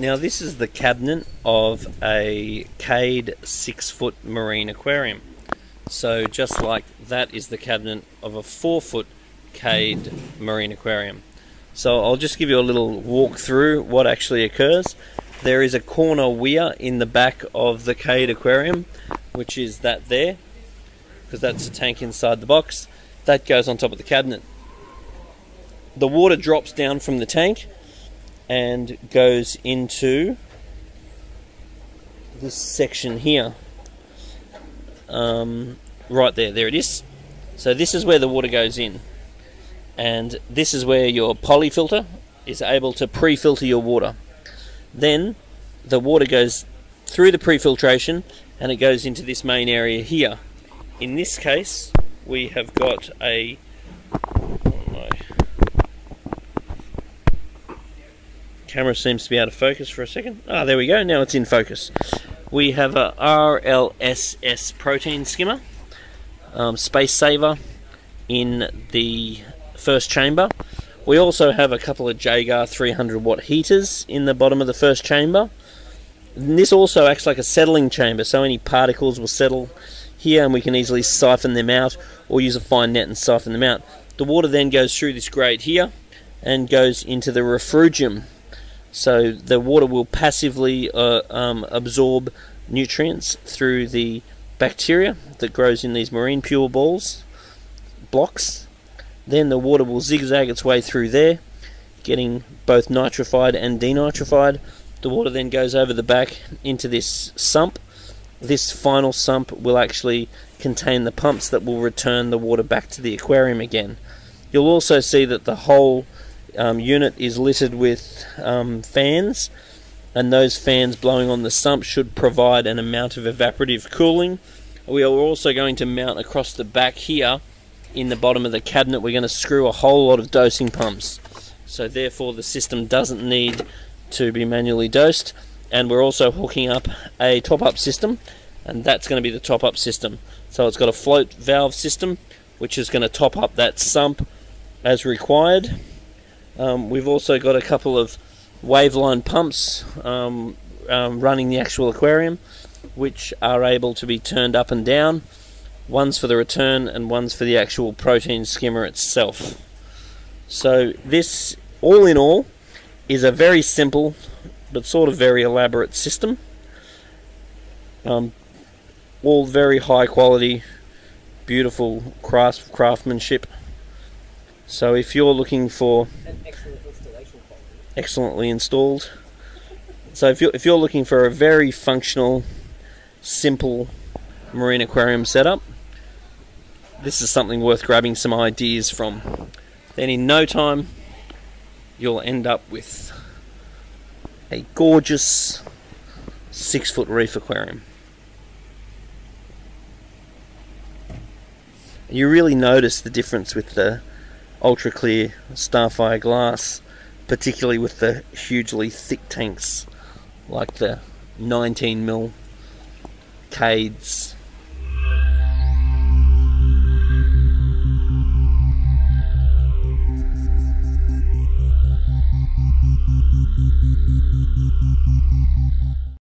Now this is the cabinet of a Cade 6-foot marine aquarium. So just like that is the cabinet of a 4-foot Cade marine aquarium. So I'll just give you a little walk through what actually occurs. There is a corner weir in the back of the Cade aquarium, which is that there, because that's the tank inside the box. That goes on top of the cabinet. The water drops down from the tank and goes into this section here. Right there it is. So this is where the water goes in, and this is where your polyfilter is able to pre-filter your water. Then the water goes through the pre-filtration and it goes into this main area here. In this case we have got a camera seems to be out of focus for a second. Ah, there we go, now it's in focus. We have a RLSS protein skimmer, space saver in the first chamber. We also have a couple of Jagar 300 watt heaters in the bottom of the first chamber. And this also acts like a settling chamber, so any particles will settle here and we can easily siphon them out, or use a fine net and siphon them out. The water then goes through this grate here and goes into the refugium. So the water will passively absorb nutrients through the bacteria that grows in these marine pure blocks. Then the water will zigzag its way through there, getting both nitrified and denitrified. The water then goes over the back into this sump. This final sump will actually contain the pumps that will return the water back to the aquarium again. You'll also see that the whole unit is littered with fans, and those fans blowing on the sump should provide an amount of evaporative cooling. We are also going to mount across the back here in the bottom of the cabinet. We're going to screw a whole lot of dosing pumps, so therefore the system doesn't need to be manually dosed. And we're also hooking up a top-up system, and that's going to be the top-up system. So it's got a float valve system which is going to top up that sump as required. We've also got a couple of waveline pumps running the actual aquarium, which are able to be turned up and down. One's for the return and one's for the actual protein skimmer itself. So this, all in all, is a very simple but sort of very elaborate system. All very high quality, beautiful craftsmanship. So if you're looking for excellently installed, so if you're looking for a very functional, simple marine aquarium setup, this is something worth grabbing some ideas from. Then in no time you'll end up with a gorgeous 6-foot reef aquarium. You really notice the difference with the ultra clear Starfire glass, particularly with the hugely thick tanks like the 19mm Cades.